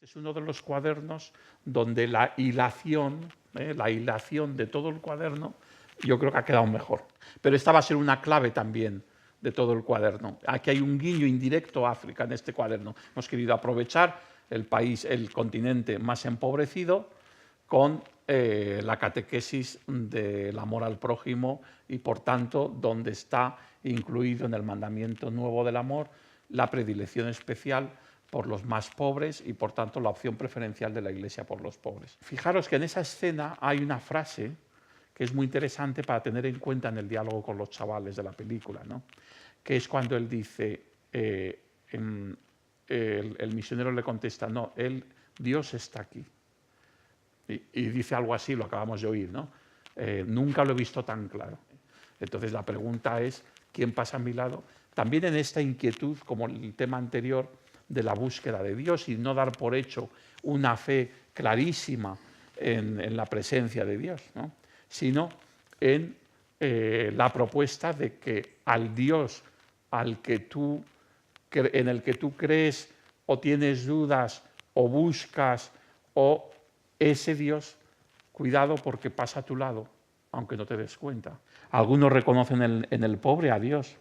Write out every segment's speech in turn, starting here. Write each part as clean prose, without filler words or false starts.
Es uno de los cuadernos donde la hilación de todo el cuaderno, yo creo que ha quedado mejor. Pero esta va a ser una clave también de todo el cuaderno. Aquí hay un guiño indirecto a África en este cuaderno. Hemos querido aprovechar el país, el continente más empobrecido, con la catequesis del amor al prójimo y, por tanto, donde está incluido en el mandamiento nuevo del amor la predilección especial por los más pobres y, por tanto, la opción preferencial de la Iglesia por los pobres. Fijaros que en esa escena hay una frase que es muy interesante para tener en cuenta en el diálogo con los chavales de la película, ¿no? Que es cuando él dice, el misionero le contesta, no, Dios está aquí. Y dice algo así, lo acabamos de oír, ¿no? Nunca lo he visto tan claro. Entonces la pregunta es, ¿quién pasa a mi lado? También en esta inquietud, como el tema anterior, de la búsqueda de Dios y no dar por hecho una fe clarísima en la presencia de Dios, ¿no? Sino en la propuesta de que al Dios en el que tú crees o tienes dudas o buscas, o ese Dios, cuidado porque pasa a tu lado, aunque no te des cuenta. Algunos reconocen en el pobre a Dios.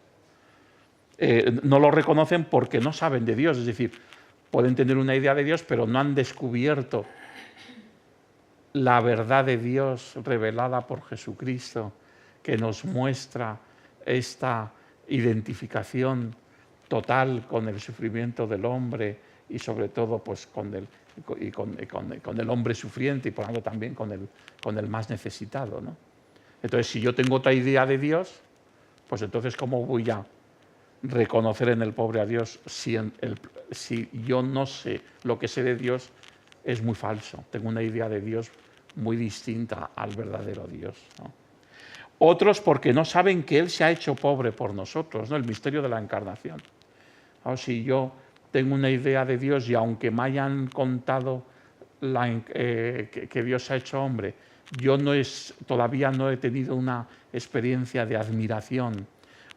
No lo reconocen porque no saben de Dios, es decir, pueden tener una idea de Dios, pero no han descubierto la verdad de Dios revelada por Jesucristo, que nos muestra esta identificación total con el sufrimiento del hombre y, sobre todo, pues, con el hombre sufriente y, por lo tanto, también con el más necesitado, ¿no? Entonces, si yo tengo otra idea de Dios, pues entonces, ¿cómo voy a reconocer en el pobre a Dios si yo no sé lo que sé de Dios? Es muy falso. Tengo una idea de Dios muy distinta al verdadero Dios, ¿no? Otros porque no saben que Él se ha hecho pobre por nosotros, ¿no? El misterio de la encarnación. O si yo tengo una idea de Dios y aunque me hayan contado que Dios se ha hecho hombre, yo todavía no he tenido una experiencia de admiración,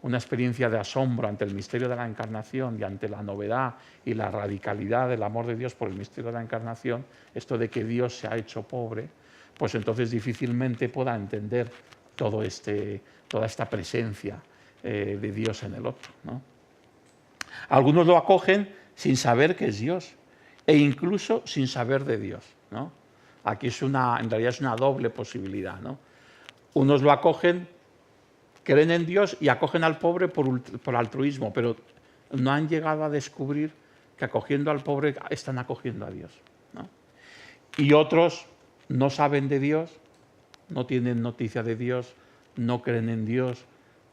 una experiencia de asombro ante el misterio de la encarnación y ante la novedad y la radicalidad del amor de Dios por el misterio de la encarnación, esto de que Dios se ha hecho pobre, pues entonces difícilmente pueda entender toda esta presencia de Dios en el otro, ¿no? Algunos lo acogen sin saber que es Dios e incluso sin saber de Dios, ¿no? Aquí en realidad es una doble posibilidad, ¿no? Unos lo acogen, creen en Dios y acogen al pobre por altruismo, pero no han llegado a descubrir que acogiendo al pobre están acogiendo a Dios, ¿no? Y otros no saben de Dios, no tienen noticia de Dios, no creen en Dios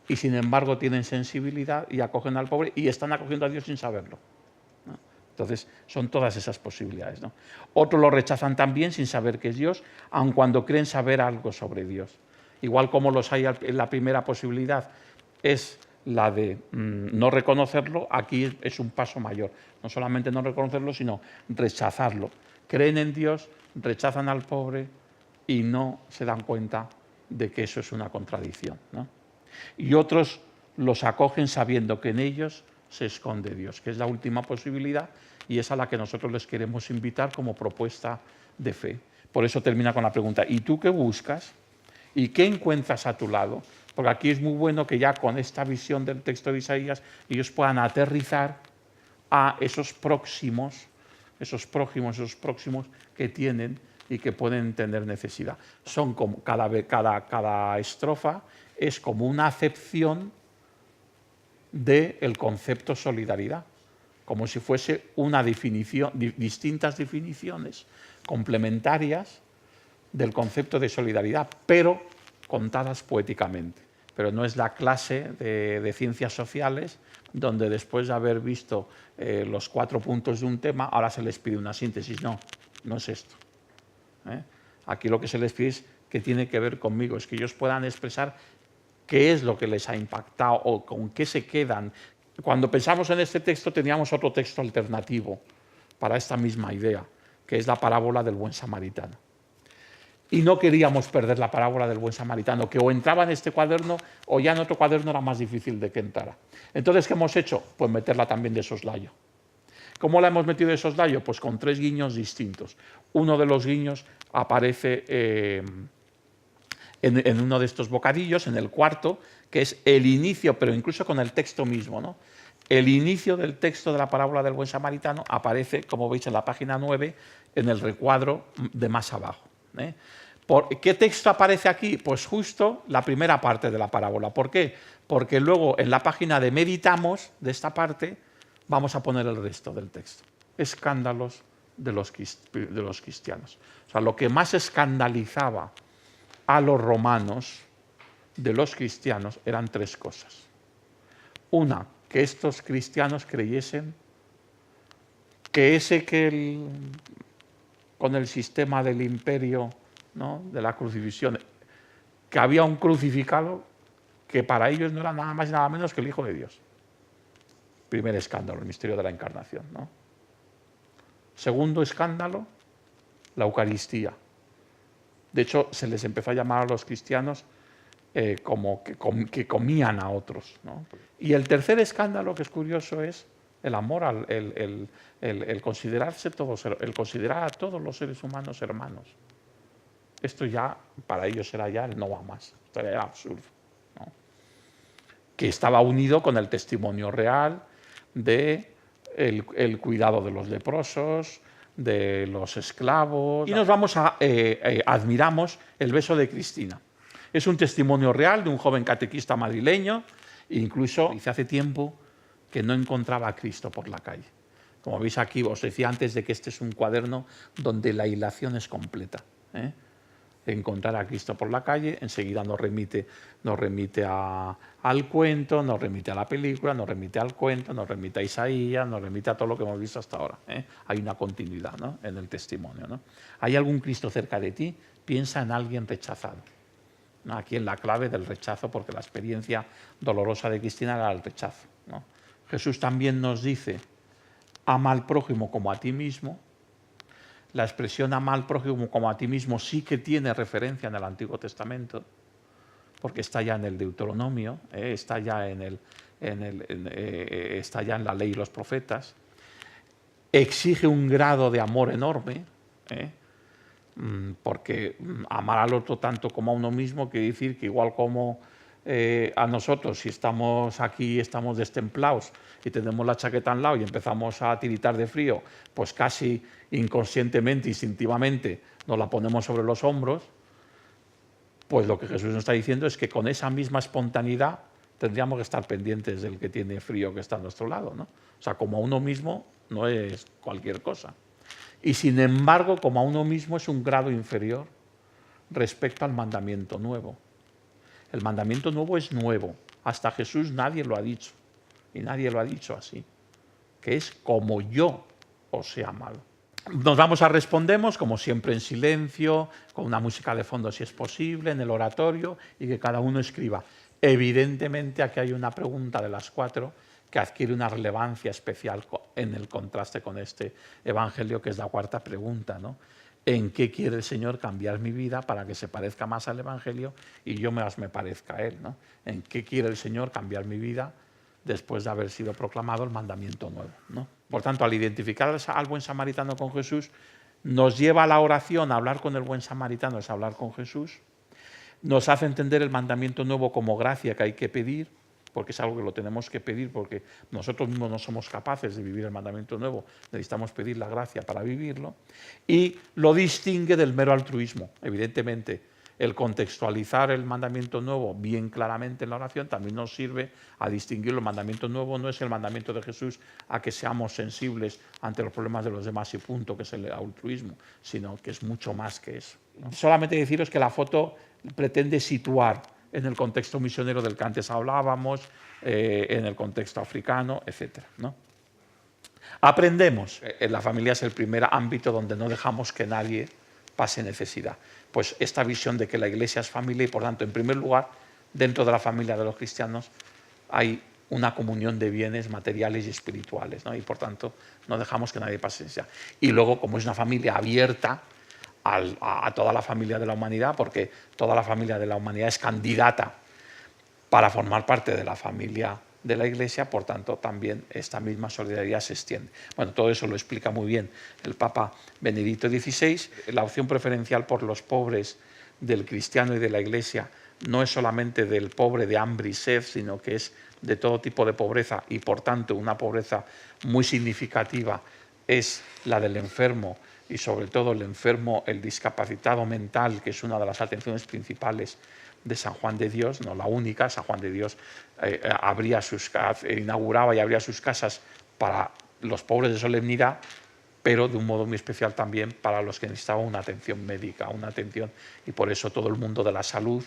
y, sin embargo, tienen sensibilidad y acogen al pobre y están acogiendo a Dios sin saberlo, ¿no? Entonces, son todas esas posibilidades, ¿no? Otros lo rechazan también sin saber que es Dios, aun cuando creen saber algo sobre Dios. Igual como los hay en la primera posibilidad, es la de no reconocerlo, aquí es un paso mayor. No solamente no reconocerlo, sino rechazarlo. Creen en Dios, rechazan al pobre y no se dan cuenta de que eso es una contradicción, ¿no? Y otros los acogen sabiendo que en ellos se esconde Dios, que es la última posibilidad y es a la que nosotros les queremos invitar como propuesta de fe. Por eso termina con la pregunta, ¿y tú qué buscas? ¿Y qué encuentras a tu lado? Porque aquí es muy bueno que ya con esta visión del texto de Isaías ellos puedan aterrizar a esos próximos que tienen y que pueden tener necesidad. Son como cada estrofa es como una acepción del concepto solidaridad, como si fuese una definición, distintas definiciones complementarias del concepto de solidaridad, pero contadas poéticamente. Pero no es la clase de ciencias sociales donde, después de haber visto los 4 puntos de un tema, ahora se les pide una síntesis. No, no es esto. Aquí lo que se les pide es que tiene que ver conmigo, es que ellos puedan expresar qué es lo que les ha impactado o con qué se quedan. Cuando pensamos en este texto teníamos otro texto alternativo para esta misma idea, que es la parábola del buen samaritano. Y no queríamos perder la parábola del buen samaritano, que o entraba en este cuaderno o ya en otro cuaderno era más difícil de que entrara. Entonces, ¿qué hemos hecho? Pues meterla también de soslayo. ¿Cómo la hemos metido de soslayo? Pues con 3 guiños distintos. Uno de los guiños aparece en uno de estos bocadillos, en el cuarto, que es el inicio, pero incluso con el texto mismo, ¿no? El inicio del texto de la parábola del buen samaritano aparece, como veis en la página 9, en el recuadro de más abajo. ¿Qué texto aparece aquí? Pues justo la primera parte de la parábola. ¿Por qué? Porque luego en la página de meditamos, de esta parte, vamos a poner el resto del texto. Escándalos de los cristianos. O sea, lo que más escandalizaba a los romanos de los cristianos eran 3 cosas. Una, que estos cristianos creyesen que con el sistema del imperio, ¿no?, de la crucifixión, que había un crucificado que para ellos no era nada más y nada menos que el Hijo de Dios. Primer escándalo, el misterio de la encarnación, ¿no? Segundo escándalo, la Eucaristía. De hecho, se les empezó a llamar a los cristianos como que comían a otros, ¿no? Y el tercer escándalo, que es curioso, es el amor, el considerarse todos, el considerar a todos los seres humanos hermanos. Esto ya, para ellos era ya el no va más, esto era absurdo, ¿no? Que estaba unido con el testimonio real de el cuidado de los leprosos, de los esclavos. Y nos vamos admiramos el beso de Cristina. Es un testimonio real de un joven catequista madrileño, incluso dice hace tiempo que no encontraba a Cristo por la calle. Como veis aquí, os decía antes de que este es un cuaderno donde la hilación es completa. Encontrar a Cristo por la calle, enseguida nos remite al cuento, nos remite a la película, nos remite al cuento, nos remite a Isaías, nos remite a todo lo que hemos visto hasta ahora. Hay una continuidad, ¿no?, en el testimonio, ¿no? ¿Hay algún Cristo cerca de ti? Piensa en alguien rechazado, ¿no? Aquí en la clave del rechazo, porque la experiencia dolorosa de Cristina era el rechazo, ¿no? Jesús también nos dice, ama al prójimo como a ti mismo. La expresión ama al prójimo como a ti mismo sí que tiene referencia en el Antiguo Testamento, porque está ya en el Deuteronomio, está ya está ya en la ley y los profetas. Exige un grado de amor enorme, porque amar al otro tanto como a uno mismo quiere decir que igual como a nosotros, si estamos aquí, estamos destemplados y tenemos la chaqueta al lado y empezamos a tiritar de frío, pues casi inconscientemente, instintivamente, nos la ponemos sobre los hombros, pues lo que Jesús nos está diciendo es que con esa misma espontaneidad tendríamos que estar pendientes del que tiene frío que está a nuestro lado, ¿no? O sea, como a uno mismo no es cualquier cosa. Y sin embargo, como a uno mismo es un grado inferior respecto al mandamiento nuevo. El mandamiento nuevo es nuevo. Hasta Jesús nadie lo ha dicho. Y nadie lo ha dicho así. Que es como yo os he amado. Nos vamos a respondemos, como siempre, en silencio, con una música de fondo si es posible, en el oratorio, y que cada uno escriba. Evidentemente aquí hay una pregunta de las 4 que adquiere una relevancia especial en el contraste con este evangelio, que es la 4ª pregunta, ¿no? ¿En qué quiere el Señor cambiar mi vida para que se parezca más al Evangelio y yo me parezca a Él, ¿no? ¿En qué quiere el Señor cambiar mi vida después de haber sido proclamado el mandamiento nuevo, ¿no? Por tanto, al identificar al buen samaritano con Jesús, nos lleva a la oración, a hablar con el buen samaritano es hablar con Jesús, nos hace entender el mandamiento nuevo como gracia que hay que pedir, porque es algo que lo tenemos que pedir, porque nosotros mismos no somos capaces de vivir el mandamiento nuevo, necesitamos pedir la gracia para vivirlo, y lo distingue del mero altruismo. Evidentemente, el contextualizar el mandamiento nuevo bien claramente en la oración también nos sirve a distinguir el mandamiento nuevo. No es el mandamiento de Jesús a que seamos sensibles ante los problemas de los demás y punto, que es el altruismo, sino que es mucho más que eso, ¿no? Solamente deciros que la foto pretende situar en el contexto misionero del que antes hablábamos, en el contexto africano, etc., ¿no? Aprendemos. La familia es el primer ámbito donde no dejamos que nadie pase necesidad. Pues esta visión de que la Iglesia es familia y, por tanto, en primer lugar, dentro de la familia de los cristianos hay una comunión de bienes materiales y espirituales, ¿no? Y, por tanto, no dejamos que nadie pase necesidad. Y luego, como es una familia abierta a toda la familia de la humanidad, porque toda la familia de la humanidad es candidata para formar parte de la familia de la Iglesia, por tanto también esta misma solidaridad se extiende. Bueno, todo eso lo explica muy bien el Papa Benedicto XVI. La opción preferencial por los pobres del cristiano y de la Iglesia no es solamente del pobre de hambre y sed, sino que es de todo tipo de pobreza, y por tanto una pobreza muy significativa es la del enfermo, y sobre todo el enfermo, el discapacitado mental, que es una de las atenciones principales de San Juan de Dios, no la única. San Juan de Dios inauguraba y abría sus casas para los pobres de solemnidad, pero de un modo muy especial también para los que necesitaban una atención médica, una atención, y por eso todo el mundo de la salud,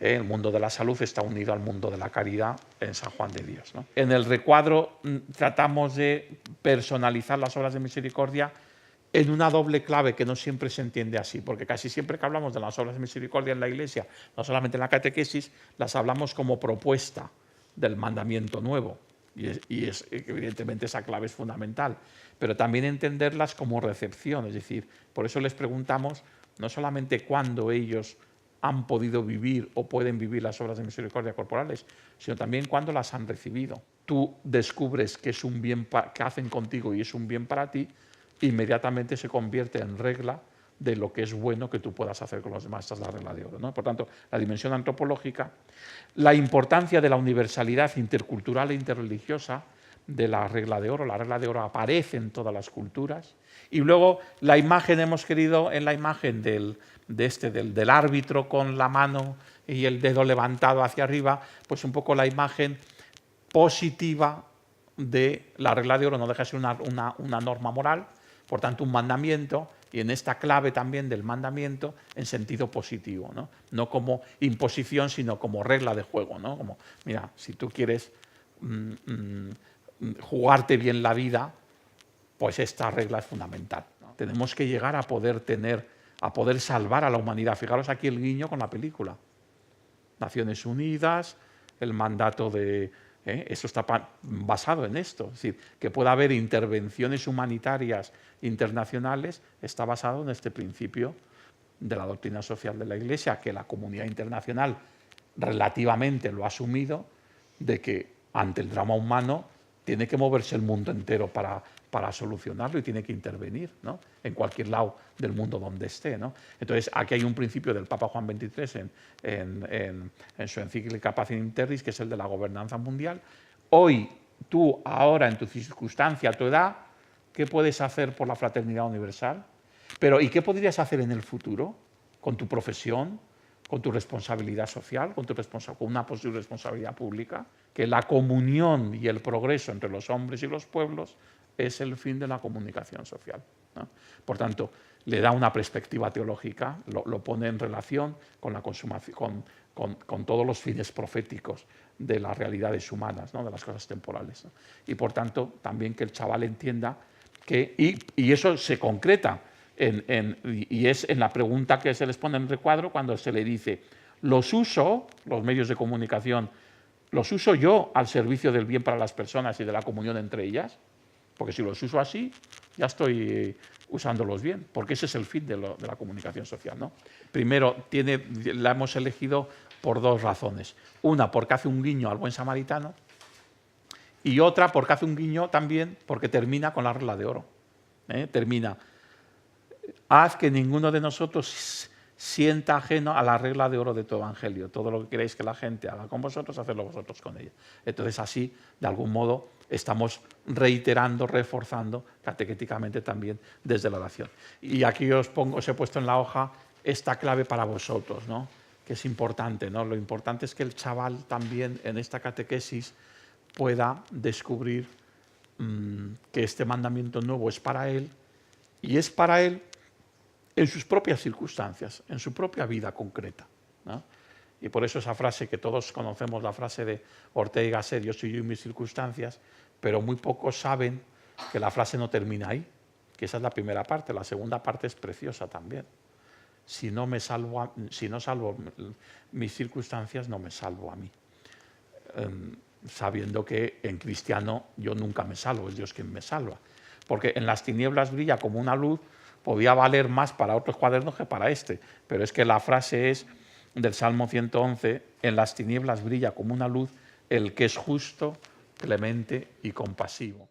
el mundo de la salud está unido al mundo de la caridad en San Juan de Dios, ¿no? En el recuadro tratamos de personalizar las obras de misericordia en una doble clave que no siempre se entiende así, porque casi siempre que hablamos de las obras de misericordia en la Iglesia, no solamente en la catequesis, las hablamos como propuesta del mandamiento nuevo, y evidentemente esa clave es fundamental, pero también entenderlas como recepción, es decir, por eso les preguntamos no solamente cuándo ellos han podido vivir o pueden vivir las obras de misericordia corporales, sino también cuándo las han recibido. Tú descubres que es un bien que hacen contigo y es un bien para ti, inmediatamente se convierte en regla de lo que es bueno que tú puedas hacer con los demás. Esta es la regla de oro, ¿no? Por tanto, la dimensión antropológica, la importancia de la universalidad intercultural e interreligiosa de la regla de oro. La regla de oro aparece en todas las culturas. Y luego la imagen, hemos querido, en la imagen del árbitro con la mano y el dedo levantado hacia arriba, pues un poco la imagen positiva de la regla de oro. No deja de ser una norma moral, por tanto un mandamiento, y en esta clave también del mandamiento en sentido positivo, ¿no? No como imposición, sino como regla de juego, ¿no? Como, mira, si tú quieres jugarte bien la vida, pues esta regla es fundamental, ¿no? Tenemos que llegar a poder salvar a la humanidad. Fijaros aquí el guiño con la película. Naciones Unidas, el mandato de... eso está basado en esto, es decir, que pueda haber intervenciones humanitarias internacionales, está basado en este principio de la doctrina social de la Iglesia, que la comunidad internacional relativamente lo ha asumido, de que ante el drama humano tiene que moverse el mundo entero para solucionarlo, y tiene que intervenir, ¿no? En cualquier lado del mundo donde esté, ¿no? Entonces, aquí hay un principio del Papa Juan XXIII en su encíclica Pacem in Terris, que es el de la gobernanza mundial. Hoy, tú, ahora, en tu circunstancia, a tu edad, ¿qué puedes hacer por la fraternidad universal? Pero, ¿y qué podrías hacer en el futuro? Con tu profesión, con tu responsabilidad social, con una posible responsabilidad pública, que la comunión y el progreso entre los hombres y los pueblos es el fin de la comunicación social, ¿no? Por tanto, le da una perspectiva teológica, lo pone en relación con la consumación, con todos los fines proféticos de las realidades humanas, ¿no? De las cosas temporales, ¿no? Y por tanto, también que el chaval entienda que, y eso se concreta, y es en la pregunta que se les pone en el recuadro, cuando se le dice, los medios de comunicación, los uso yo al servicio del bien para las personas y de la comunión entre ellas, porque si los uso así, ya estoy usándolos bien, porque ese es el fin de la comunicación social, ¿no? Primero, la hemos elegido por dos razones. Una, porque hace un guiño al buen samaritano, y otra, porque hace un guiño también porque termina con la regla de oro. Termina, haz que ninguno de nosotros sienta ajeno a la regla de oro de tu evangelio. Todo lo que queréis que la gente haga con vosotros, hacedlo vosotros con ella. Entonces, así, de algún modo, estamos reiterando, reforzando catequéticamente también desde la oración. Y aquí os he puesto en la hoja esta clave para vosotros, ¿no? Que es importante, ¿no? Lo importante es que el chaval también en esta catequesis pueda descubrir que este mandamiento nuevo es para él, y es para él en sus propias circunstancias, en su propia vida concreta, ¿no? Y por eso esa frase que todos conocemos, la frase de Ortega y Gasset, yo soy yo y mis circunstancias, pero muy pocos saben que la frase no termina ahí, que esa es la primera parte. La segunda parte es preciosa también. Si no salvo mis circunstancias, no me salvo a mí. Sabiendo que en cristiano yo nunca me salvo, es Dios quien me salva. Porque en las tinieblas brilla como una luz, podía valer más para otros cuadernos que para este, pero es que la frase es del Salmo 111, en las tinieblas brilla como una luz el que es justo clemente y compasivo.